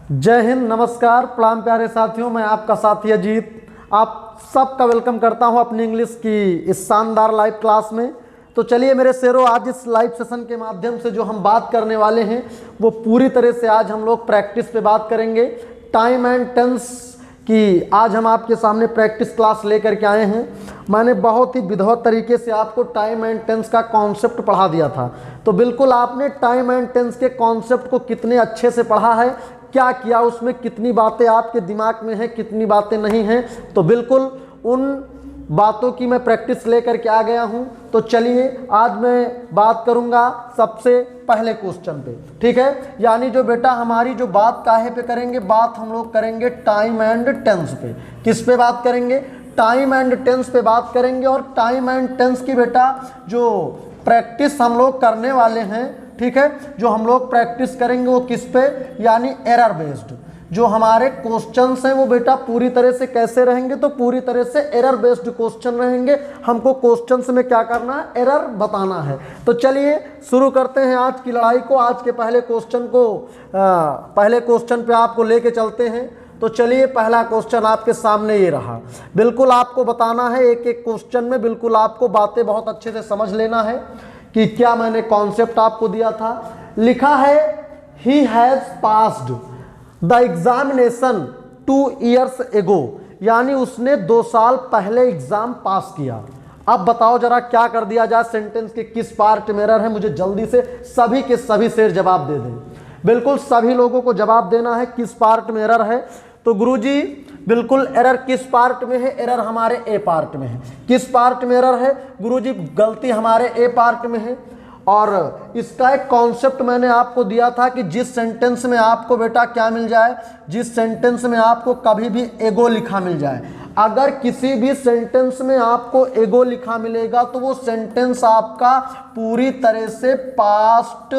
जय हिंद, नमस्कार, प्रणाम प्यारे साथियों। मैं आपका साथी अजीत आप सबका वेलकम करता हूं अपनी इंग्लिश की इस शानदार लाइव क्लास में। तो चलिए मेरे शेरों, आज इस लाइव सेशन के माध्यम से जो हम बात करने वाले हैं वो पूरी तरह से आज हम लोग प्रैक्टिस पे बात करेंगे। टाइम एंड टेंस की आज हम आपके सामने प्रैक्टिस क्लास लेकर के आए हैं। मैंने बहुत ही विधिवत तरीके से आपको टाइम एंड टेंस का कॉन्सेप्ट पढ़ा दिया था। तो बिल्कुल आपने टाइम एंड टेंस के कॉन्सेप्ट को कितने अच्छे से पढ़ा है, क्या किया, उसमें कितनी बातें आपके दिमाग में हैं, कितनी बातें नहीं हैं, तो बिल्कुल उन बातों की मैं प्रैक्टिस लेकर के आ गया हूं। तो चलिए आज मैं बात करूंगा सबसे पहले क्वेश्चन पे, ठीक है। यानी जो बेटा हमारी जो बात काहे पे करेंगे, बात हम लोग करेंगे टाइम एंड टेंस पे। किस पे बात करेंगे? टाइम एंड टेंस पे बात करेंगे। और टाइम एंड टेंस की बेटा जो प्रैक्टिस हम लोग करने वाले हैं, ठीक है, जो हम लोग प्रैक्टिस करेंगे वो किस पे, यानी एरर बेस्ड। जो हमारे क्वेश्चंस हैं वो बेटा पूरी तरह से कैसे रहेंगे, तो पूरी तरह से एरर बेस्ड क्वेश्चन रहेंगे। हमको क्वेश्चंस में क्या करना है, एरर बताना है। तो चलिए शुरू करते हैं आज की लड़ाई को। आज के पहले क्वेश्चन को पहले क्वेश्चन पे आपको लेके चलते हैं। तो चलिए पहला क्वेश्चन आपके सामने ये रहा। बिल्कुल आपको बताना है, एक एक क्वेश्चन में बिल्कुल आपको बातें बहुत अच्छे से समझ लेना है कि क्या मैंने कॉन्सेप्ट आपको दिया था। लिखा है he has passed the examination 2 years ago, यानी उसने 2 साल पहले एग्जाम पास किया। अब बताओ जरा क्या कर दिया जाए, सेंटेंस के किस पार्ट में एरर है, मुझे जल्दी से सभी के सभी शेर जवाब दे दें। बिल्कुल सभी लोगों को जवाब देना है किस पार्ट में एरर है। तो गुरुजी बिल्कुल एरर किस पार्ट में है? एरर हमारे ए पार्ट में है। किस पार्ट में एरर है गुरुजी? गलती हमारे ए पार्ट में है। और इसका एक कॉन्सेप्ट मैंने आपको दिया था कि जिस सेंटेंस में आपको बेटा क्या मिल जाए, जिस सेंटेंस में आपको कभी भी एगो लिखा मिल जाए, अगर किसी भी सेंटेंस में आपको एगो लिखा मिलेगा तो वो सेंटेंस आपका पूरी तरह से पास्ट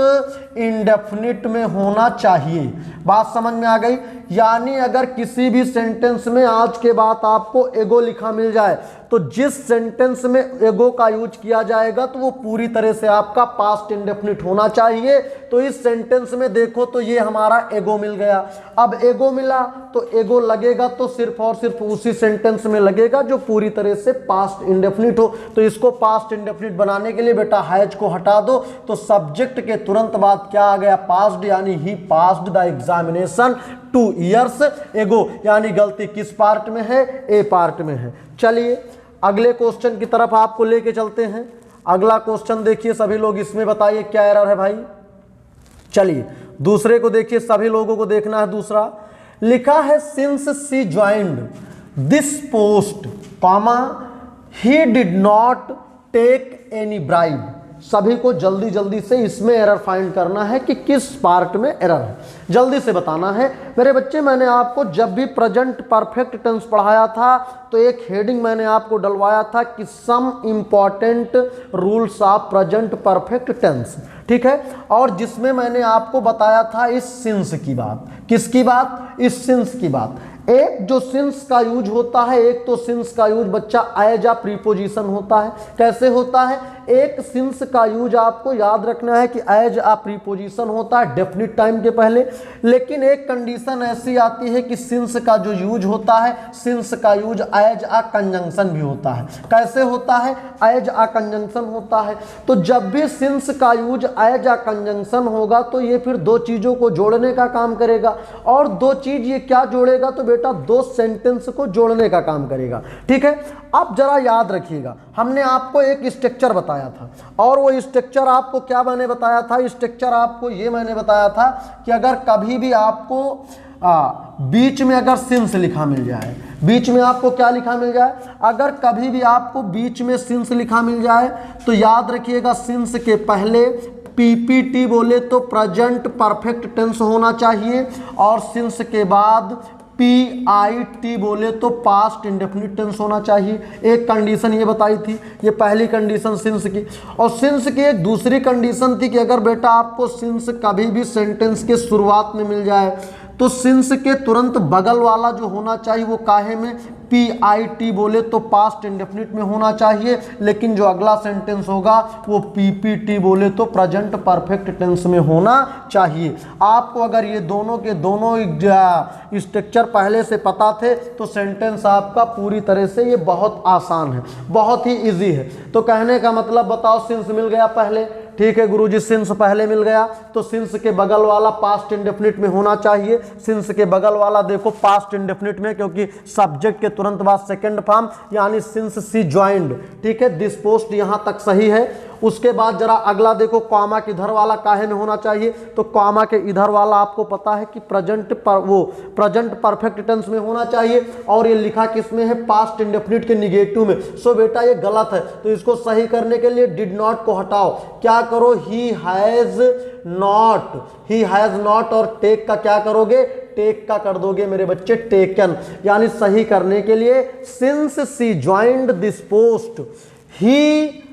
इंडेफिनिट में होना चाहिए। बात समझ में आ गई? यानी अगर किसी भी सेंटेंस में आज के बाद आपको एगो लिखा मिल जाए तो जिस सेंटेंस में एगो का यूज किया जाएगा तो वो पूरी तरह से आपका पास्ट इंडेफिनिट होना चाहिए। तो इस सेंटेंस में देखो तो ये हमारा एगो मिल गया। अब एगो मिला तो एगो लगेगा तो सिर्फ और सिर्फ उसी सेंटेंस में लगेगा जो पूरी तरह से पास्ट इंडेफिनिट हो। तो इसको पास्ट इंडेफिनिट बनाने के लिए बेटा हैज को हटा दो तो सब्जेक्ट के तुरंत बाद क्या आ गया, पास्ट, यानी he passed the examination 2 years ago। यानी गलती किस पार्ट में है? ए पार्ट में है। चलिए अगले क्वेश्चन की तरफ आपको लेके चलते हैं। अगला क्वेश्चन देखिए सभी लोग, इसमें बताइए क्या एरर है भाई। चलिए दूसरे को देखिए, सभी लोगों को देखना है। दूसरा लिखा है since she joined this post comma he did not take any bribe. सभी को जल्दी जल्दी से इसमें एरर फाइंड करना है कि किस पार्ट में एरर है, जल्दी से बताना है मेरे बच्चे। मैंने आपको जब भी प्रेजेंट परफेक्ट टेंस पढ़ाया था तो एक हेडिंग मैंने आपको डलवाया था कि some important rules of present perfect tense, ठीक है। और जिसमें मैंने आपको बताया था इस सिंस की बात। किसकी बात? इस सिंस की बात। एक जो सिंस का यूज होता है, एक तो सिंस का यूज बच्चा एज आ प्रीपोजिशन होता है। कैसे होता है? एक सिंस का यूज आपको याद रखना है कि एज आ प्रीपोजिशन होता है डेफिनिट टाइम के पहले। लेकिन एक कंडीशन ऐसी आती है कि सिंस का जो यूज होता है, सिंस का यूज एज आ कंजंक्शन भी होता है। कैसे होता है? एज आ कंजंक्शन होता है। तो जब भी सिंस का यूज एज आ कंजंक्शन होगा तो ये फिर दो चीजों को जोड़ने का काम करेगा। और दो चीज ये क्या जोड़ेगा? तो बेटा दो सेंटेंस को जोड़ने का काम करेगा, ठीक है। अब जरा याद रखिएगा, हमने आपको एक स्ट्रक्चर बताया था और वो स्ट्रक्चर आपको क्या मैंने बताया था? स्ट्रक्चर आपको ये मैंने बताया था कि अगर कभी भी आपको बीच में अगर सिंस लिखा मिल जाए, बीच में आपको क्या लिखा मिल जाए, अगर कभी भी आपको बीच में सिंस लिखा मिल जाए तो याद रखिएगा सिंस के पहले पीपीटी बोले तो प्रेजेंट परफेक्ट टेंस होना चाहिए और सिंस के बाद PIT बोले तो पास्ट इंडेफिनिट टेंस होना चाहिए। एक कंडीशन ये बताई थी, ये पहली कंडीशन सिंस की। और सिंस की एक दूसरी कंडीशन थी कि अगर बेटा आपको सिंस कभी भी सेंटेंस के शुरुआत में मिल जाए तो सिंस के तुरंत बगल वाला जो होना चाहिए वो काहे में, PIT बोले तो पास्ट इंडेफिनिट में होना चाहिए, लेकिन जो अगला सेंटेंस होगा वो PPT बोले तो प्रेजेंट परफेक्ट टेंस में होना चाहिए। आपको अगर ये दोनों के दोनों स्ट्रक्चर पहले से पता थे तो सेंटेंस आपका पूरी तरह से ये बहुत आसान है, बहुत ही इजी है। तो कहने का मतलब बताओ, सिंस मिल गया पहले, ठीक है गुरुजी, सिंस पहले मिल गया तो सिंस के बगल वाला पास्ट इंडेफिनिट में होना चाहिए। सिंस के बगल वाला देखो पास्ट इंडेफिनिट में, क्योंकि सब्जेक्ट के तुरंत बाद सेकंड फॉर्म यानी सिंस सी ज्वाइंड, ठीक है, दिस पोस्ट यहां तक सही है। उसके बाद जरा अगला देखो, कॉमा के इधर वाला काहे में होना चाहिए, तो कॉमा के इधर वाला आपको पता है कि प्रेजेंट परफेक्ट टेंस में होना चाहिए, और ये लिखा किसमें है, पास्ट इंडेफिनिट के निगेटिव में। सो बेटा ये गलत है, तो इसको सही करने के लिए डिड नॉट को हटाओ, क्या करो, ही हैज नॉट, और टेक का क्या करोगे, टेक का कर दोगे मेरे बच्चे टेकन। यानी सही करने के लिए since she joined this post, he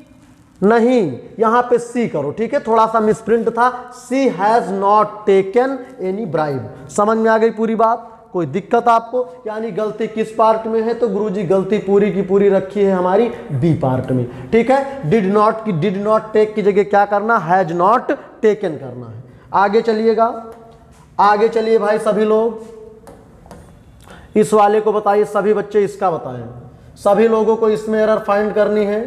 नहीं, यहां पे सी करो, ठीक है, थोड़ा सा मिसप्रिंट था, she has not taken any bribe. समझ में आ गई पूरी बात, कोई दिक्कत आपको? यानी गलती किस पार्ट में है, तो गुरुजी गलती पूरी की पूरी रखी है हमारी बी पार्ट में, ठीक है। डिड नॉट टेक की जगह क्या करना, हैज नॉट टेकन करना है। आगे चलिएगा, आगे चलिए भाई सभी लोग, इस वाले को बताइए, सभी बच्चे इसका बताएं, सभी लोगों को इसमें एरर फाइंड करनी है,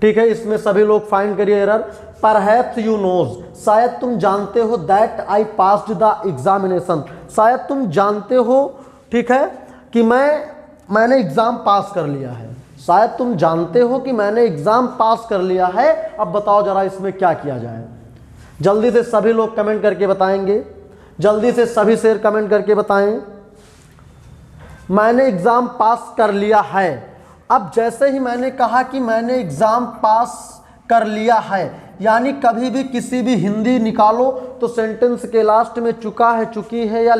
ठीक है, इसमें सभी लोग फाइंड करिए एरर। परहैप्स यू नोज, शायद तुम जानते हो, that I passed the examination, शायद तुम जानते हो, ठीक है, कि मैंने एग्जाम पास कर लिया है, शायद तुम जानते हो कि मैंने एग्जाम पास कर लिया है। अब बताओ जरा इसमें क्या किया जाए, जल्दी से सभी लोग कमेंट करके बताएंगे, जल्दी से सभी शेर कमेंट करके बताएं, मैंने एग्जाम पास कर लिया है। अब जैसे ही मैंने कहा कि मैंने एग्जाम पास कर लिया है, यानी कभी भी किसी भी हिंदी निकालो तो सेंटेंस के लास्ट में चुका है, चुकी है, या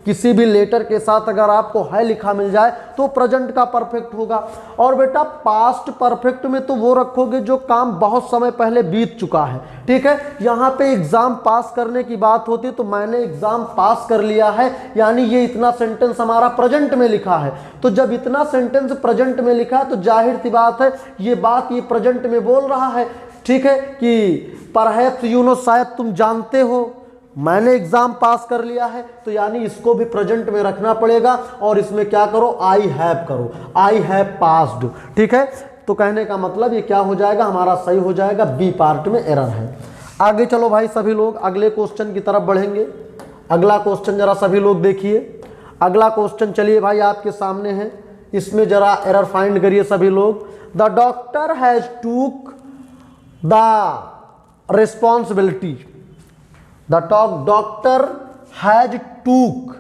किसी भी लेटर के साथ अगर आपको है लिखा मिल जाए तो प्रेजेंट का परफेक्ट होगा। और बेटा पास्ट परफेक्ट में तो वो रखोगे जो काम बहुत समय पहले बीत चुका है, ठीक है। यहाँ पे एग्जाम पास करने की बात होती है तो मैंने एग्जाम पास कर लिया है, यानी ये इतना सेंटेंस हमारा प्रेजेंट में लिखा है। तो जब इतना सेंटेंस प्रेजेंट में लिखा है तो जाहिर सी बात है ये बात ये प्रेजेंट में बोल रहा है, ठीक है, कि परहैप्स यू नो, शायद तुम जानते हो मैंने एग्जाम पास कर लिया है, तो यानी इसको भी प्रेजेंट में रखना पड़ेगा और इसमें क्या करो, आई हैव करो, आई हैव पास्ड, ठीक है। तो कहने का मतलब ये क्या हो जाएगा, हमारा सही हो जाएगा, बी पार्ट में एरर है। आगे चलो भाई सभी लोग अगले क्वेश्चन की तरफ बढ़ेंगे। अगला क्वेश्चन जरा सभी लोग देखिए, अगला क्वेश्चन चलिए भाई आपके सामने है, इसमें जरा एरर फाइंड करिए सभी लोग। The doctor has took the responsibility, the doctor has took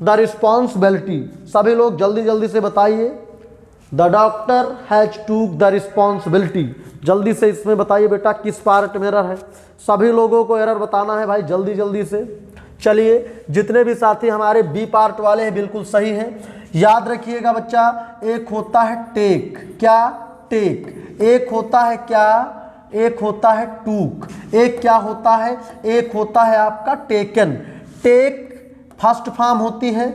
the responsibility, सभी लोग जल्दी जल्दी से बताइए, the doctor has took the responsibility, जल्दी से इसमें बताइए बेटा किस पार्ट में एरर है, सभी लोगों को एरर बताना है भाई जल्दी जल्दी से। चलिए जितने भी साथी हमारे बी पार्ट वाले हैं बिल्कुल सही हैं, याद रखिएगा बच्चा, एक होता है टेक, क्या टेक, एक होता है क्या, एक होता है टूक, एक क्या होता है, एक होता है आपका टेकन। टेक फर्स्ट फॉर्म होती है,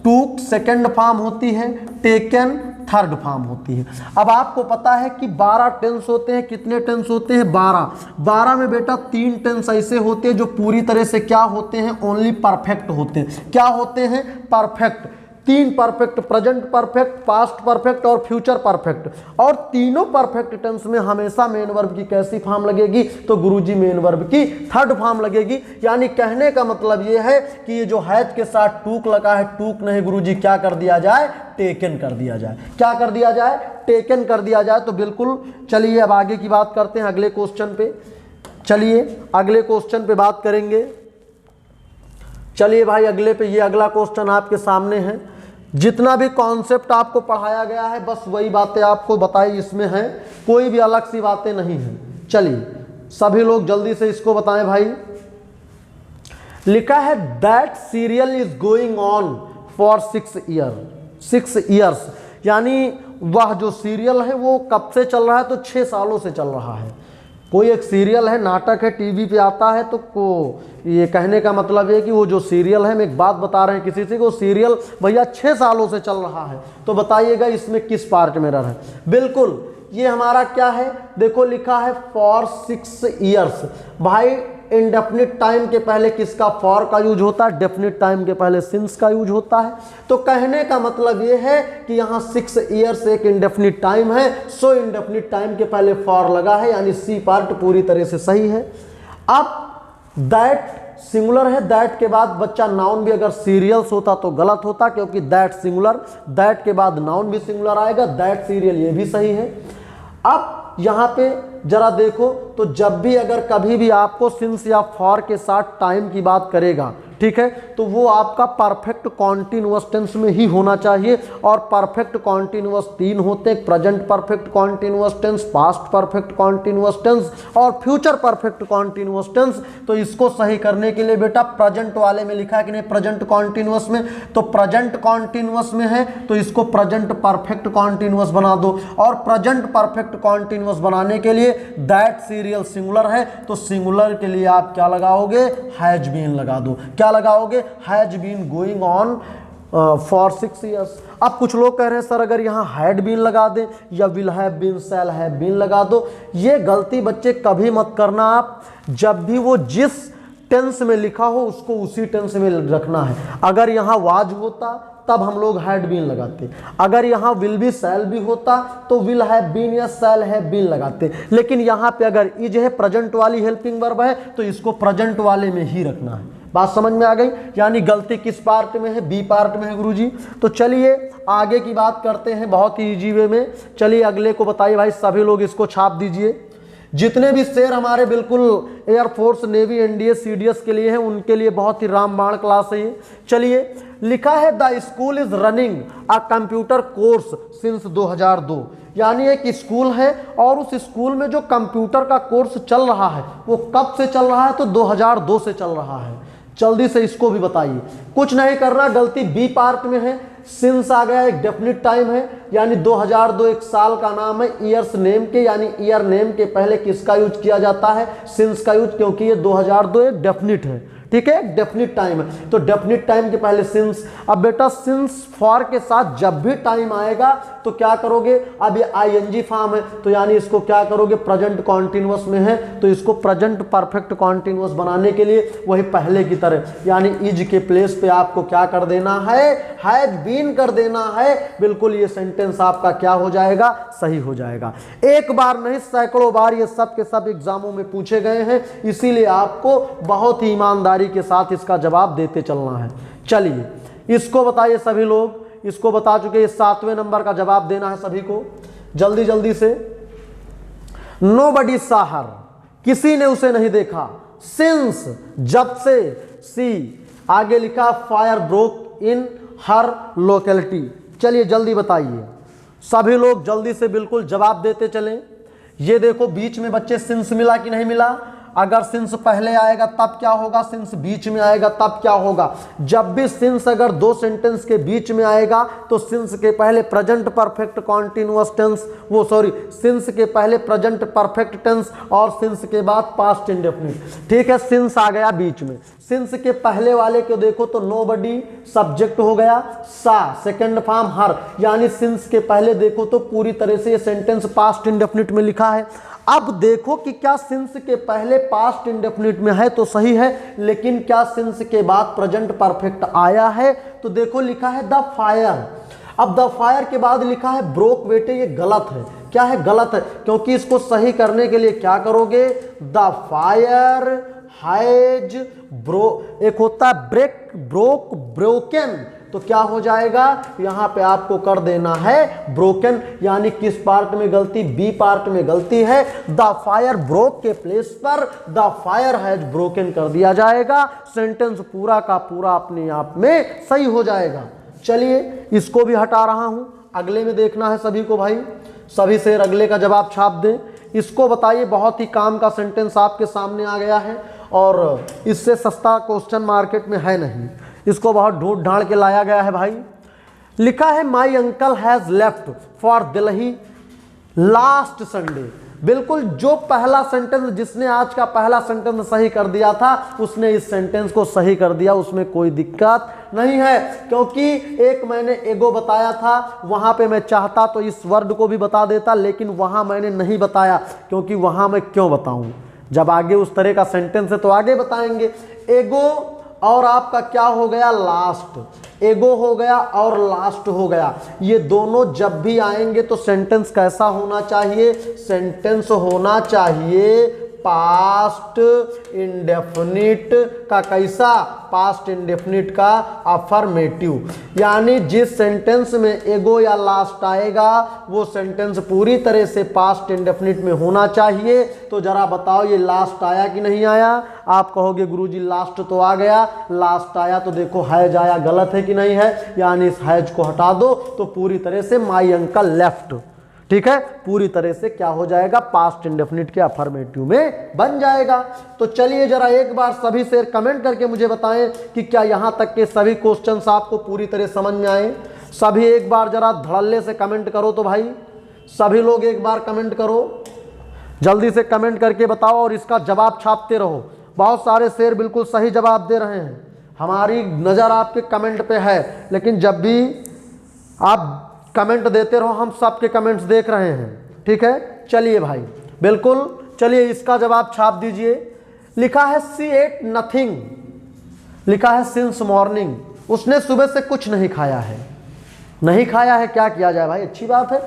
टूक सेकंड फॉर्म होती है, टेकन थर्ड फॉर्म होती है। अब आपको पता है कि 12 टेंस होते हैं, कितने टेंस होते हैं, 12 में बेटा 3 टेंस ऐसे होते हैं जो पूरी तरह से क्या होते हैं, ओनली परफेक्ट होते हैं। क्या होते हैं, perfect, 3 perfect, present perfect, past perfect और फ्यूचर परफेक्ट। और तीनों परफेक्ट टेंस में हमेशा मेन वर्ब की कैसी फॉर्म लगेगी, तो गुरुजी मेन वर्ब की थर्ड फॉर्म लगेगी। यानी कहने का मतलब ये है कि ये जो हैज के साथ टूक लगा है, टूक नहीं गुरुजी क्या कर दिया जाए, टेकन कर दिया जाए। क्या कर दिया जाए, टेकन कर दिया जाए। तो बिल्कुल चलिए अब आगे की बात करते हैं, अगले क्वेश्चन पे चलिए, अगले क्वेश्चन पे बात करेंगे। चलिए भाई अगले पे, ये अगला क्वेश्चन आपके सामने है। जितना भी कॉन्सेप्ट आपको पढ़ाया गया है बस वही बातें आपको बताई इसमें हैं, कोई भी अलग सी बातें नहीं हैं। चलिए सभी लोग जल्दी से इसको बताएं भाई। लिखा है that serial is going on for 6 years, यानी वह जो सीरियल है वो कब से चल रहा है, तो 6 सालों से चल रहा है। कोई एक सीरियल है, नाटक है, टीवी पे आता है, तो ये कहने का मतलब है कि वो जो सीरियल है, हम एक बात बता रहे हैं किसी से कि वो सीरियल भैया 6 सालों से चल रहा है, तो बताइएगा इसमें किस पार्ट में एरर है। बिल्कुल ये हमारा क्या है, देखो लिखा है फॉर 6 ईयर्स। भाई इंडेफिनिट टाइम के पहले किसका, फॉर का यूज होता है, डेफिनिट टाइम के पहले सिंस का यूज होता है। तो कहने का मतलब ये है कि यहाँ 6 ईयर्स एक इंडेफिनिट टाइम है, सो इंडेफिनिट टाइम के पहले फॉर लगा है, यानी सी पार्ट पूरी तरह से सही है। अब दैट सिंगुलर है, दैट के बाद बच्चा नाउन भी अगर सीरियल्स होता तो गलत होता, क्योंकि दैट सिंगुलर, दैट के बाद नाउन भी सिंगुलर आएगा, दैट सीरियल, ये भी सही है। अब यहाँ पे जरा देखो तो जब भी अगर कभी भी आपको सिंस या फॉर के साथ टाइम की बात करेगा, ठीक है, तो वो आपका परफेक्ट कॉन्टिन्यूअस टेंस में ही होना चाहिए। और परफेक्ट कॉन्टिन्यूअस 3 होते हैं, present perfect continuous tense, past perfect continuous tense और फ्यूचर परफेक्ट कॉन्टिन्यूअस टेंस। तो इसको सही करने के लिए बेटा प्रेजेंट वाले में लिखा है कि नहीं, प्रेजेंट कॉन्टिन्यूअस में, तो प्रेजेंट कॉन्टिन्यूअस में है तो इसको प्रेजेंट परफेक्ट कॉन्टिन्यूअस बना दो। और प्रेजेंट परफेक्ट कॉन्टिन्यूअस बनाने के लिए दैट सीरियल सिंगुलर है, तो सिंगुलर के लिए आप क्या लगाओगे, हैज बीन लगा दो। क्या लगाओगे, has been going on for 6 years. अब कुछ लोग कह रहे हैं सर अगर यहाँ हैड बीन लगा दें या will have been, shall have been लगा दो। ये गलती बच्चे कभी मत करना आप, जब भी वो जिस टेंस में लिखा हो उसको उसी टेंस में रखना है। अगर यहाँ वाज होता तब हम लोग हैड बीन लगाते, अगर यहाँ विल बी शैल भी होता तो विल हैव बीन या शैल हैव बीन लगाते। लेकिन यहाँ पे अगर इज है, प्रेजेंट वाली हेल्पिंग वर्ब है, तो इसको प्रेजेंट वाले में ही रखना है। बात समझ में आ गई, यानी गलती किस पार्ट में है, बी पार्ट में है गुरुजी। तो चलिए आगे की बात करते हैं बहुत ही इजी वे में। चलिए अगले को बताइए भाई, सभी लोग इसको छाप दीजिए। जितने भी शेर हमारे बिल्कुल एयरफोर्स, नेवी, एनडीए, सीडीएस के लिए हैं, उनके लिए बहुत ही रामबाण क्लास है ये। चलिए लिखा है the school is running a computer course since 2002, यानी एक स्कूल है और उस स्कूल में जो कंप्यूटर का कोर्स चल रहा है वो कब से चल रहा है, तो 2002 से चल रहा है। जल्दी से इसको भी बताइए, कुछ नहीं करना, गलती बी पार्ट में है। सिंस आ गया, एक डेफिनिट टाइम है, यानी 2002 एक साल का नाम है। ईयर्स नेम के, यानी ईयर नेम के पहले किसका यूज किया जाता है, सिंस का यूज, क्योंकि ये 2002 एक डेफिनिट है, ठीक है, डेफिनिट टाइम है, तो डेफिनिट टाइम के पहले सिंस। अब बेटा सिंस फॉर के साथ जब भी टाइम आएगा तो क्या करोगे, अब ये आईएनजी फॉर्म है तो यानी इसको क्या करोगे, प्रेजेंट कॉन्टिन्यूअस में है तो इसको प्रेजेंट परफेक्ट कॉन्टिन्यूअस बनाने के लिए वही पहले की तरह, यानी इज के प्लेस पे आपको क्या कर देना है, हैज बीन कर देना है। बिल्कुल ये सेंटेंस आपका क्या हो जाएगा, सही हो जाएगा। एक बार नहीं सैकड़ों बार ये सब के सब एग्जामों में पूछे गए हैं, इसीलिए आपको बहुत ही ईमानदारी के साथ इसका जवाब देते चलना है। चलिए इसको बताइए, सभी लोग इसको बता चुके, ये 7वें नंबर का जवाब देना है सभी को जल्दी जल्दी से। नोबडी सॉ हर, किसी ने उसे नहीं देखा। सिंस, जब से। सी, आगे लिखा fire broke in her locality. चलिए जल्दी बताइए, सभी लोग जल्दी से बिल्कुल जवाब देते चलें। ये देखो बीच में बच्चे सिंस मिला कि नहीं मिला, अगर सिंस पहले आएगा तब क्या होगा, सिंस बीच में आएगा तब क्या होगा। जब भी सिंस अगर दो सेंटेंस के बीच में आएगा तो सिंस के पहले present perfect continuous tense, since के पहले प्रेजेंट परफेक्ट टेंस और सिंस के बाद पास्ट इंडेफिनिट। ठीक है, सिंस आ गया बीच में, सिंस के पहले वाले को देखो तो नोबडी सब्जेक्ट हो गया, सा सेकंड फॉर्म हर, यानी सिंस के पहले देखो तो पूरी तरह से ये सेंटेंस पास्ट इंडेफिनिट में लिखा है। अब देखो कि क्या सिंस के पहले पास्ट इंडेफिनिट में है तो सही है, लेकिन क्या सिंस के बाद प्रेजेंट परफेक्ट आया है, तो देखो लिखा है द फायर। अब द फायर के बाद लिखा है ब्रोक, बेटे ये गलत है। क्या है, गलत है, क्योंकि इसको सही करने के लिए क्या करोगे, द फायर हैज एक होता है ब्रेक, ब्रोक, ब्रोकन, तो क्या हो जाएगा, यहां पे आपको कर देना है ब्रोकन, यानी किस पार्ट में गलती, बी पार्ट में गलती है। द फायर ब्रोक के प्लेस पर द फायर हैज ब्रोकन कर दिया जाएगा, सेंटेंस पूरा का पूरा अपने आप में सही हो जाएगा। चलिए इसको भी हटा रहा हूं, अगले में देखना है सभी को भाई, सभी शेर अगले का जवाब छाप दें। इसको बताइए, बहुत ही काम का सेंटेंस आपके सामने आ गया है और इससे सस्ता क्वेश्चन मार्केट में है नहीं, इसको बहुत ढूंढ ढांड के लाया गया है भाई। लिखा है my uncle has left for Delhi last Sunday. बिल्कुल जो पहला सेंटेंस, जिसने आज का पहला सेंटेंस सही कर दिया था उसने इस सेंटेंस को सही कर दिया, उसमें कोई दिक्कत नहीं है। क्योंकि एक मैंने एगो बताया था, वहां पे मैं चाहता तो इस वर्ड को भी बता देता, लेकिन वहां मैंने नहीं बताया, क्योंकि वहां मैं क्यों बताऊं, जब आगे उस तरह का सेंटेंस है तो आगे बताएंगे। एगो और आपका क्या हो गया, लास्ट। एगो हो गया और लास्ट हो गया, ये दोनों जब भी आएंगे तो सेंटेंस कैसा होना चाहिए, सेंटेंस होना चाहिए पास्ट इंडेफिनिट का। कैसा, पास्ट इंडेफिनिट का अफर्मेटिव। यानी जिस सेंटेंस में एगो या लास्ट आएगा वो सेंटेंस पूरी तरह से पास्ट इंडेफिनिट में होना चाहिए। तो जरा बताओ ये लास्ट आया कि नहीं आया। आप कहोगे गुरुजी लास्ट तो आ गया, लास्ट आया तो देखो हैज आया, गलत है कि नहीं है, यानी इस हैज को हटा दो तो पूरी तरह से माई अंकल लेफ्ट, ठीक है, पूरी तरह से क्या हो जाएगा, पास्ट इंडेफिनिट के अफर्मेटिव में बन जाएगा। तो चलिए जरा एक बार सभी से कमेंट करके मुझे बताएं कि क्या यहां तक के सभी क्वेश्चंस आपको पूरी तरह समझ में आए। सभी एक बार जरा धड़ल्ले से कमेंट करो तो भाई, सभी लोग एक बार कमेंट करो, जल्दी से कमेंट करके बताओ और इसका जवाब छापते रहो। बहुत सारे शेर बिल्कुल सही जवाब दे रहे हैं, हमारी नज़र आपके कमेंट पे है, लेकिन जब भी आप कमेंट देते रहो, हम सबके कमेंट्स देख रहे हैं, ठीक है। चलिए भाई, बिल्कुल, चलिए इसका जवाब छाप दीजिए। लिखा है सी एट नथिंग, लिखा है सिंस मॉर्निंग, उसने सुबह से कुछ नहीं खाया है। नहीं खाया है, क्या किया जाए भाई, अच्छी बात है,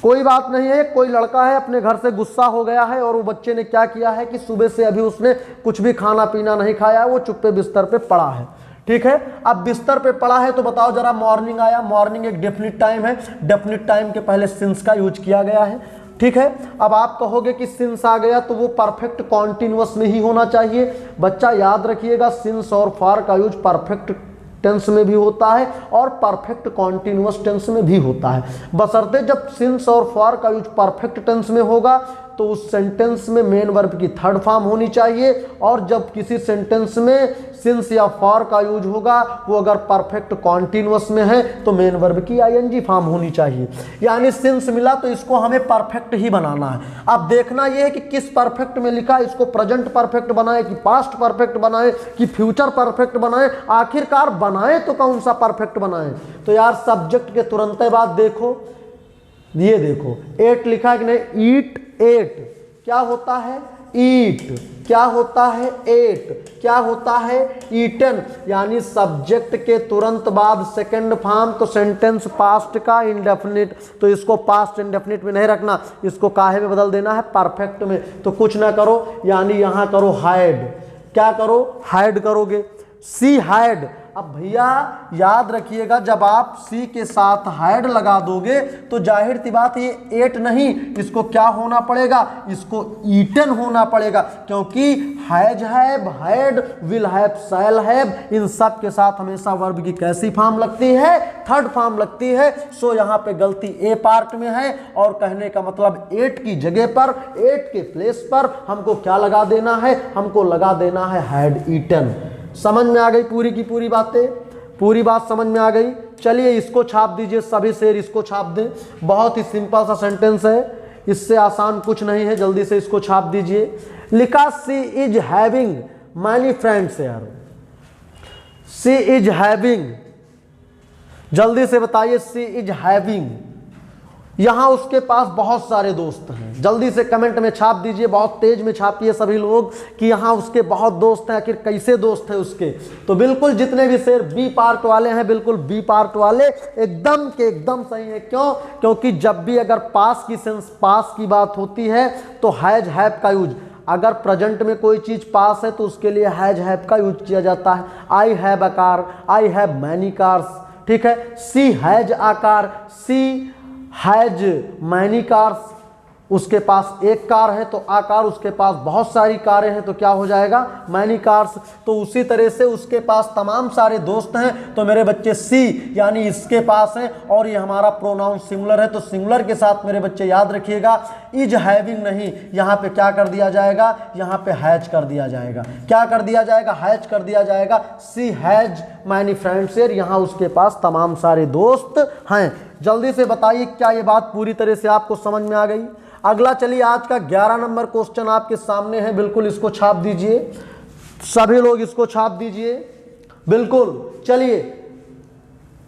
कोई बात नहीं है। कोई लड़का है अपने घर से गुस्सा हो गया है और वो बच्चे ने क्या किया है कि सुबह से अभी उसने कुछ भी खाना पीना नहीं खाया है, वो चुप्पे बिस्तर पे पड़ा है, ठीक है। अब बिस्तर पे पड़ा है तो बताओ जरा, मॉर्निंग आया, मॉर्निंग एक डेफिनिट टाइम है, डेफिनिट टाइम के पहले सिंस का यूज किया गया है, ठीक है। अब आप कहोगे कि सिंस आ गया तो वो परफेक्ट कॉन्टिन्यूअस में ही होना चाहिए। बच्चा याद रखिएगा, सिंस और फॉर का यूज परफेक्ट टेंस में भी होता है और परफेक्ट कॉन्टिन्यूअस टेंस में भी होता है, बशर्ते जब सिंस और फॉर का यूज परफेक्ट टेंस में होगा तो उस सेंटेंस में मेन वर्ब की थर्ड फॉर्म होनी चाहिए, और जब किसी सेंटेंस में सिंस या फॉर का यूज होगा वो अगर परफेक्ट कॉन्टिन्यूअस में है तो मेन वर्ब की आईएनजी फॉर्म होनी चाहिए। यानी सिंस मिला तो इसको हमें परफेक्ट ही बनाना है। अब देखना यह है कि किस परफेक्ट में लिखा है, इसको प्रेजेंट परफेक्ट बनाए कि पास्ट परफेक्ट बनाए कि फ्यूचर परफेक्ट बनाए, आखिरकार बनाए तो कौन सा परफेक्ट बनाए। तो यार सब्जेक्ट के तुरंत बाद देखो, ये देखो एट लिखा है कि नहीं, ईट एट, क्या होता है ईट, क्या होता है एट, क्या होता है ईटन। यानी सब्जेक्ट के तुरंत बाद सेकंड फॉर्म तो सेंटेंस पास्ट का इंडेफिनिट, तो इसको पास्ट इंडेफिनिट में नहीं रखना, इसको काहे में बदल देना है, परफेक्ट में। तो कुछ ना करो, यानी यहां करो हाइड, क्या करो, हाइड करोगे, सी हाइड। अब भैया याद रखिएगा, जब आप सी के साथ हाइड लगा दोगे तो जाहिर सी बात ये एट नहीं, इसको क्या होना पड़ेगा, इसको ईटन होना पड़ेगा, क्योंकि has have, had, will have, shall have, इन सब के साथ हमेशा वर्ब की कैसी फॉर्म लगती है, थर्ड फॉर्म लगती है। सो यहाँ पे गलती ए पार्ट में है, और कहने का मतलब एट की जगह पर, एट के प्लेस पर हमको क्या लगा देना है, हमको लगा देना है हैड ईटन। समझ में आ गई पूरी की पूरी बातें, पूरी बात समझ में आ गई। चलिए इसको छाप दीजिए, सभी शेर इसको छाप दें, बहुत ही सिंपल सा सेंटेंस है, इससे आसान कुछ नहीं है, जल्दी से इसको छाप दीजिए। लिखा सी इज हैविंग मैनी फ्रेंड्स, यार सी इज हैविंग, जल्दी से बताइए, सी इज हैविंग, यहां उसके पास बहुत सारे दोस्त हैं। जल्दी से कमेंट में छाप दीजिए, बहुत तेज में छापिए सभी लोग कि यहां उसके बहुत दोस्त हैं। आखिर कैसे दोस्त हैं उसके, तो बिल्कुल जितने भी शेर बी पार्ट वाले हैं, बिल्कुल बी पार्ट वाले एकदम के एकदम सही है। क्यों, क्योंकि जब भी अगर पास की सेंस, पास की बात होती है तो हैज हैव का यूज, अगर प्रेजेंट में कोई चीज पास है तो उसके लिए हैज हैव का यूज किया जाता है। I have a car, I have many cars, ठीक है। She has a car, she has many cars, उसके पास एक कार है तो आकार, उसके पास बहुत सारी कारें हैं तो क्या हो जाएगा, मैनी कार्स। तो उसी तरह से उसके पास तमाम सारे दोस्त हैं, तो मेरे बच्चे सी यानी इसके पास है, और ये हमारा प्रोनाउन सिंगुलर है, तो सिंगुलर के साथ मेरे बच्चे याद रखिएगा इज हैविंग नहीं, यहाँ पे क्या कर दिया जाएगा, यहाँ पे हैज कर दिया जाएगा। क्या कर दिया जाएगा, हैज कर दिया जाएगा। सी हैज मैनी फ्रेंड्स, यहाँ उसके पास तमाम सारे दोस्त हैं। जल्दी से बताइए क्या ये बात पूरी तरह से आपको समझ में आ गई। अगला चलिए आज का 11 नंबर क्वेश्चन आपके सामने है, बिल्कुल इसको छाप दीजिए, सभी लोग इसको छाप दीजिए, बिल्कुल। चलिए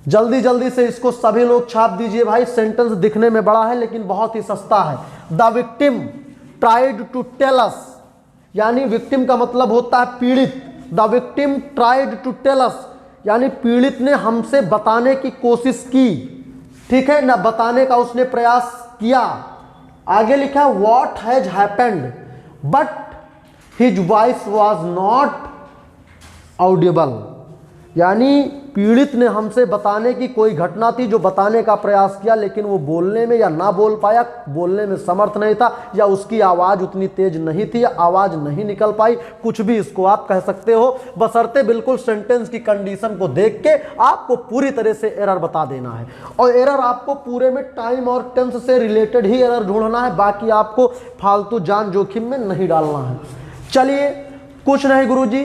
जल्दी जल्दी से इसको सभी लोग छाप दीजिए भाई। सेंटेंस दिखने में बड़ा है लेकिन बहुत ही सस्ता है। The victim tried to tell us, यानी विक्टिम का मतलब होता है पीड़ित। The victim tried to tell us, यानी पीड़ित ने हमसे बताने की कोशिश की, ठीक है ना, बताने का उसने प्रयास किया। आगे लिखा what has happened but his voice was not Audible, यानी पीड़ित ने हमसे बताने की कोई घटना थी जो बताने का प्रयास किया लेकिन वो बोलने में या ना बोल पाया, बोलने में समर्थ नहीं था, या उसकी आवाज़ उतनी तेज नहीं थी, या आवाज़ नहीं निकल पाई, कुछ भी इसको आप कह सकते हो, बशर्ते बिल्कुल सेंटेंस की कंडीशन को देख के आपको पूरी तरह से एरर बता देना है। और एरर आपको पूरे में टाइम और टेंस से रिलेटेड ही एरर ढूंढना है, बाकी आपको फालतू जान जोखिम में नहीं डालना है। चलिए कुछ नहीं गुरुजी,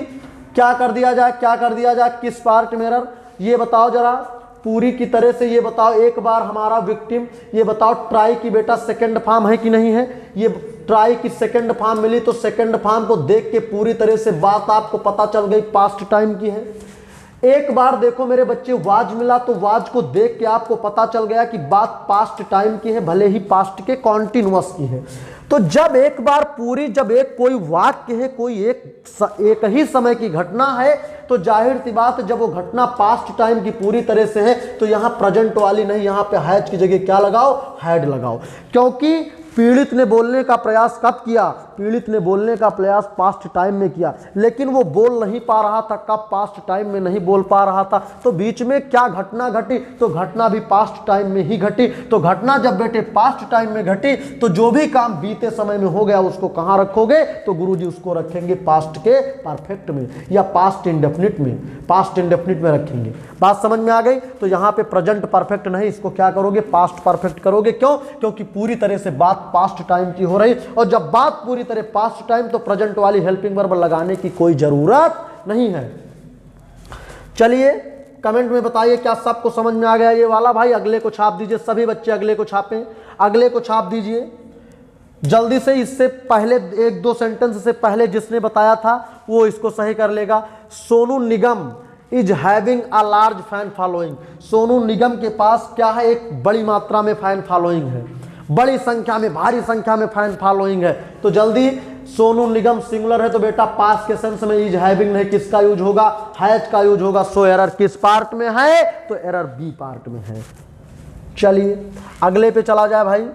क्या कर दिया जाए, क्या कर दिया जाए, किस पार्ट में एरर ये बताओ जरा पूरी की तरह से। ये बताओ एक बार हमारा विक्टिम, ये बताओ ट्राई की बेटा सेकंड फॉर्म है कि नहीं है। ये ट्राई की सेकंड फॉर्म मिली तो सेकंड फॉर्म को देख के पूरी तरह से बात आपको पता चल गई पास्ट टाइम की है। एक बार देखो मेरे बच्चे वाज मिला तो वाज को देख के आपको पता चल गया कि बात पास्ट टाइम की है, भले ही पास्ट के कॉन्टिन्यूअस की है। तो जब एक बार पूरी, जब एक कोई वाक्य है, कोई एक ही समय की घटना है, तो जाहिर सी बात है जब वो घटना पास्ट टाइम की पूरी तरह से है तो यहाँ प्रेजेंट वाली नहीं, यहाँ पे हैज की जगह क्या लगाओ, हैड लगाओ। क्योंकि पीड़ित ने बोलने का प्रयास कब किया, पीड़ित ने बोलने का प्रयास पास्ट टाइम में किया, लेकिन वो बोल नहीं पा रहा था। कब, पास्ट टाइम में नहीं बोल पा रहा था। तो बीच में क्या घटना घटी, तो घटना भी पास्ट टाइम में ही घटी। तो घटना जब बेटे पास्ट टाइम में घटी तो जो भी काम बीते समय में हो गया उसको कहाँ रखोगे, तो गुरुजी उसको रखेंगे पास्ट के परफेक्ट में या पास्ट इंडेफिनिट में, पास्ट इंडेफिनिट में रखेंगे। बात समझ में आ गई। तो यहाँ पे प्रेजेंट परफेक्ट नहीं, इसको क्या करोगे, पास्ट परफेक्ट करोगे। क्यों, क्योंकि पूरी तरह से बात पास्ट टाइम की हो रही, और जब बात पूरी तरह पास्ट टाइम तो प्रेजेंट वाली हेल्पिंग वर्ब लगाने की कोई जरूरत नहीं है। चलिए कमेंट में बताइए क्या सबको समझ में आ गया ये वाला। भाई अगले को छाप दीजिए, सभी बच्चे अगले को छापें, अगले को छाप दीजिए जल्दी से। इससे पहले एक दो सेंटेंस से पहले जिसने बताया था वो इसको सही कर लेगा। Sonu Nigam is having a large fan following. Sonu Nigam के पास क्या है, एक बड़ी मात्रा में फैन फॉलोइंग है, बड़ी संख्या में, भारी संख्या में फैन फॉलोइंग है। तो जल्दी, सोनू निगम सिंगुलर है तो बेटा पास्ट के सेंस में इज हैविंग नहीं, किसका यूज होगा, हैज का यूज होगा। सो एरर किस पार्ट में है, तो एरर बी पार्ट में है। चलिए अगले पे चला जाए भाई,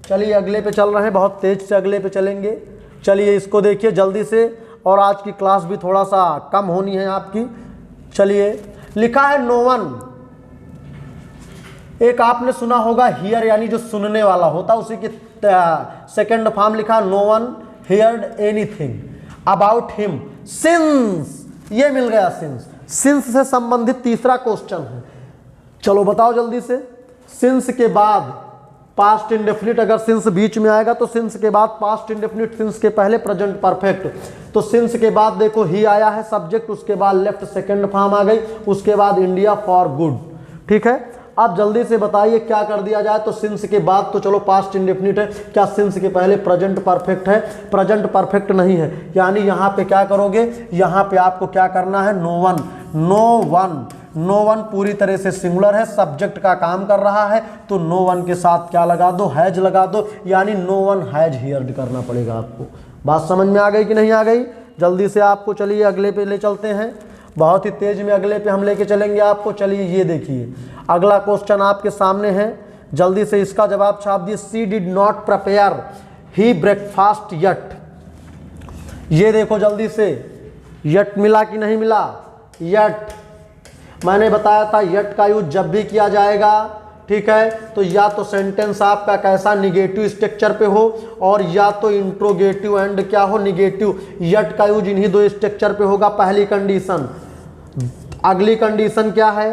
चलिए अगले पे चल रहे हैं, बहुत तेज से अगले पे चलेंगे। चलिए इसको देखिए जल्दी से, और आज की क्लास भी थोड़ा सा कम होनी है आपकी। चलिए लिखा है नो वन, एक आपने सुना होगा हियर, यानी जो सुनने वाला होता, उसी की सेकंड फॉर्म लिखा no one heard anything about him since, ये मिल गया सिंस। सिंस से संबंधित तीसरा क्वेश्चन है, चलो बताओ जल्दी से। सिंस के बाद पास्ट इंडेफिनिट, अगर सिंस बीच में आएगा तो सिंस के बाद पास्ट इंडेफिनिट, सिंस के पहले प्रेजेंट परफेक्ट। तो सिंस के बाद देखो ही आया है सब्जेक्ट, उसके बाद लेफ्ट सेकंड फॉर्म आ गई, उसके बाद इंडिया फॉर गुड। ठीक है, अब जल्दी से बताइए क्या कर दिया जाए। तो सिंस के बाद तो चलो पास्ट इंडेफिनिट है, क्या सिंस के पहले प्रेजेंट परफेक्ट है, प्रेजेंट परफेक्ट नहीं है, यानी यहाँ पे क्या करोगे, यहाँ पे आपको क्या करना है, no one. No one, no one पूरी तरह से सिंगुलर है, सब्जेक्ट का काम कर रहा है, तो नो वन के साथ क्या लगा दो, हैज लगा दो, यानी नो वन हैज हियर्ड करना पड़ेगा आपको। बात समझ में आ गई कि नहीं आ गई। जल्दी से आपको चलिए अगले पे ले चलते हैं, बहुत ही तेज में अगले पे हम लेके चलेंगे आपको। चलिए ये देखिए अगला क्वेश्चन आपके सामने है, जल्दी से इसका जवाब छाप दिए। She did not prepare he breakfast yet. ये देखो जल्दी से, यट मिला कि नहीं मिला, यट मैंने बताया था यट का यूज जब भी किया जाएगा, ठीक है, तो या तो सेंटेंस आपका कैसा निगेटिव स्ट्रक्चर पे हो, और या तो इंट्रोगेटिव एंड क्या हो, निगेटिव। यट का यूज इन्हीं दो स्ट्रक्चर पे होगा, पहली कंडीशन। अगली कंडीशन क्या है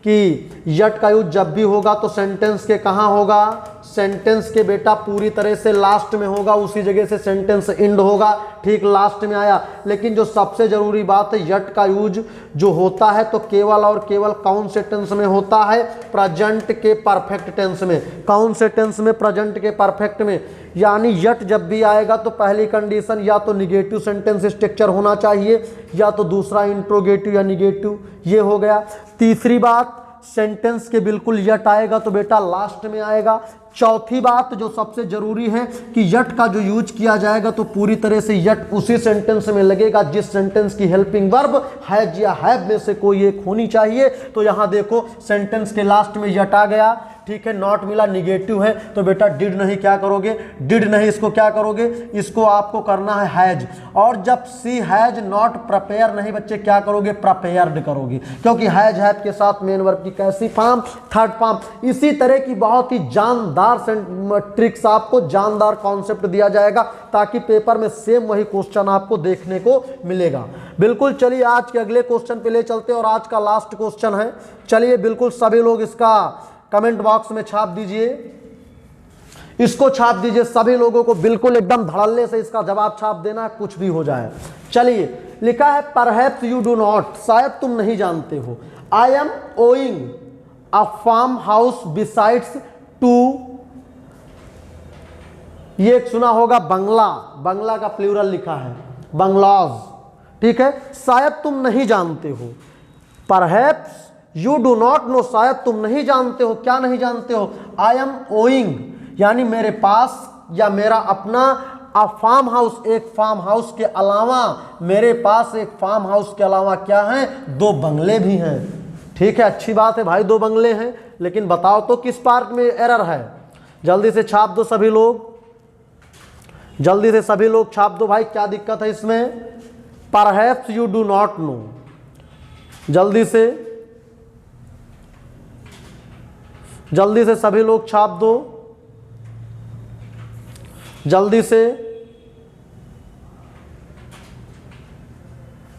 कि यट का यूज जब भी होगा तो सेंटेंस के कहाँ होगा, सेंटेंस के बेटा पूरी तरह से लास्ट में होगा, उसी जगह से सेंटेंस एंड होगा, ठीक लास्ट में आया। लेकिन जो सबसे जरूरी बात है, यट का यूज जो होता है तो केवल और केवल कौन से टेंस में होता है? प्रेजेंट के परफेक्ट टेंस में। कौन से टेंस में? प्रेजेंट के परफेक्ट में। यानी यट जब भी आएगा तो पहली कंडीशन या तो निगेटिव सेंटेंस स्ट्रक्चर होना चाहिए या तो दूसरा इंट्रोगेटिव या निगेटिव, ये हो गया। तीसरी बात, सेंटेंस के बिल्कुल यट आएगा तो बेटा लास्ट में आएगा। चौथी बात जो सबसे जरूरी है कि यट का जो यूज किया जाएगा तो पूरी तरह से यट उसी सेंटेंस में लगेगा जिस सेंटेंस की हेल्पिंग वर्ब हैज या हैव में से कोई एक होनी चाहिए। तो यहाँ देखो सेंटेंस के लास्ट में यट आ गया, ठीक है, नॉट मिला, निगेटिव है तो बेटा डिड नहीं क्या करोगे? डिड नहीं, इसको क्या करोगे? इसको आपको करना है हैज। और जब सी हैज नॉट प्रिपेयर नहीं बच्चे, क्या करोगे? प्रिपेयर्ड करोगे, क्योंकि हैज हैव के साथ मेन वर्ब की कैसी फॉर्म? Third form. इसी तरह की बहुत ही जानदार ट्रिक्स आपको, जानदार कॉन्सेप्ट दिया जाएगा ताकि पेपर में सेम वही क्वेश्चन आपको देखने को मिलेगा। बिल्कुल, चलिए आज के अगले क्वेश्चन पे ले चलते हैं और आज का लास्ट क्वेश्चन है। चलिए बिल्कुल सभी लोग इसका कमेंट बॉक्स में छाप दीजिए, इसको छाप दीजिए, सभी लोगों को बिल्कुल एकदम धड़ल्ले से इसका जवाब छाप देना, कुछ भी हो जाए। चलिए, लिखा है परहैप्स यू डू नॉट, शायद तुम नहीं जानते हो। I am owing a farm house besides two, ये एक सुना होगा बंगला, बंगला का प्लूरल लिखा है बंगलाज, ठीक है। शायद तुम नहीं जानते हो, perhaps you do not know, शायद तुम नहीं जानते हो। क्या नहीं जानते हो? आई एम ओइंग यानी मेरे पास या मेरा अपना, अ फार्म हाउस, एक फार्म हाउस के अलावा, मेरे पास एक फार्म हाउस के अलावा क्या है? 2 बंगले भी हैं, ठीक है। अच्छी बात है भाई, 2 बंगले हैं, लेकिन बताओ तो किस पार्ट में एरर है? जल्दी से छाप दो सभी लोग, जल्दी से सभी लोग छाप दो भाई, क्या दिक्कत है इसमें? Perhaps you do not know, जल्दी से, जल्दी से सभी लोग छाप दो, जल्दी से।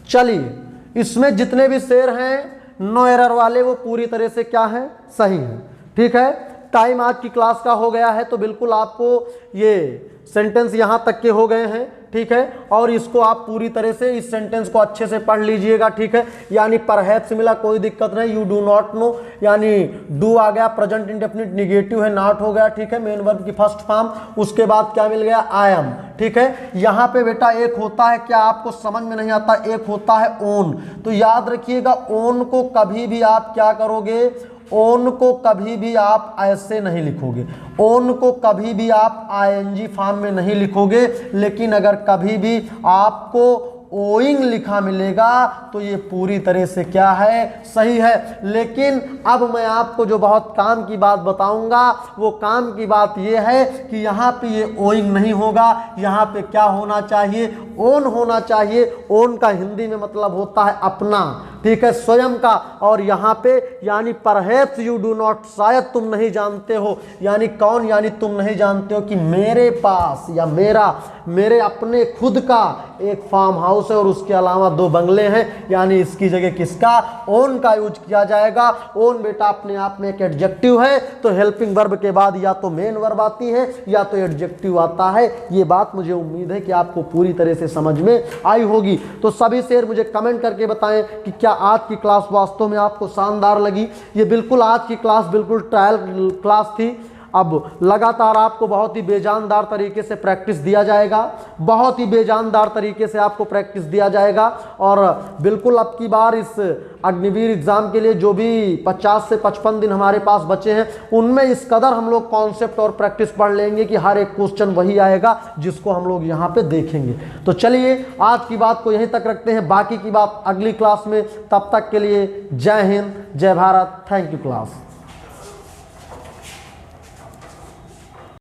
चलिए, इसमें जितने भी शेर हैं नो एरर वाले वो पूरी तरह से क्या है? सही है, ठीक है। टाइम आज की क्लास का हो गया है तो बिल्कुल आपको ये सेंटेंस यहाँ तक के हो गए हैं, ठीक है। और इसको आप पूरी तरह से इस सेंटेंस को अच्छे से पढ़ लीजिएगा, ठीक है। यानी परहैप्स मिला, कोई दिक्कत नहीं। यू डू नॉट नो यानी डू आ गया, प्रेजेंट इंडेफिनिट, निगेटिव है, नॉट हो गया, ठीक है, मेन वर्ब की फर्स्ट फॉर्म। उसके बाद क्या मिल गया? आई एम, ठीक है। यहाँ पे बेटा एक होता है, क्या आपको समझ में नहीं आता? एक होता है ओन, तो याद रखिएगा ओन को कभी भी आप क्या करोगे? ओन को कभी भी आप ऐसे नहीं लिखोगे, ओन को कभी भी आप आईएनजी फॉर्म में नहीं लिखोगे। लेकिन अगर कभी भी आपको ओइंग लिखा मिलेगा तो ये पूरी तरह से क्या है? सही है। लेकिन अब मैं आपको जो बहुत काम की बात बताऊंगा वो काम की बात ये है कि यहाँ पे ये ओइंग नहीं होगा, यहाँ पे क्या होना चाहिए? ओन होना चाहिए। ओन का हिंदी में मतलब होता है अपना, ठीक है, स्वयं का। और यहाँ पे यानी परहैप्स यू डू नॉट, शायद तुम नहीं जानते हो, यानी कौन? यानी तुम नहीं जानते हो कि मेरे पास या मेरे अपने खुद का एक फार्म हाउस है और उसके अलावा 2 बंगले हैं। यानी इसकी जगह किसका? ओन का यूज किया जाएगा। ओन बेटा अपने आप में एक एडजेक्टिव है, तो हेल्पिंग वर्ब के बाद या तो मेन वर्ब आती है या तो एडजेक्टिव आता है। ये बात मुझे उम्मीद है कि आपको पूरी तरह से समझ में आई होगी। तो सभी शेर मुझे कमेंट करके बताएं कि क्या आज की क्लास वास्तव में आपको शानदार लगी। ये बिल्कुल आज की क्लास बिल्कुल ट्रायल क्लास थी। अब लगातार आपको बहुत ही बेजानदार तरीके से प्रैक्टिस दिया जाएगा, बहुत ही बेजानदार तरीके से आपको प्रैक्टिस दिया जाएगा। और बिल्कुल अब की बार इस अग्निवीर एग्ज़ाम के लिए जो भी 50 से 55 दिन हमारे पास बचे हैं उनमें इस कदर हम लोग कॉन्सेप्ट और प्रैक्टिस पढ़ लेंगे कि हर एक क्वेश्चन वही आएगा जिसको हम लोग यहाँ पे देखेंगे। तो चलिए आज की बात को यहीं तक रखते हैं, बाकी की बात अगली क्लास में। तब तक के लिए जय हिंद, जय भारत, थैंक यू क्लास।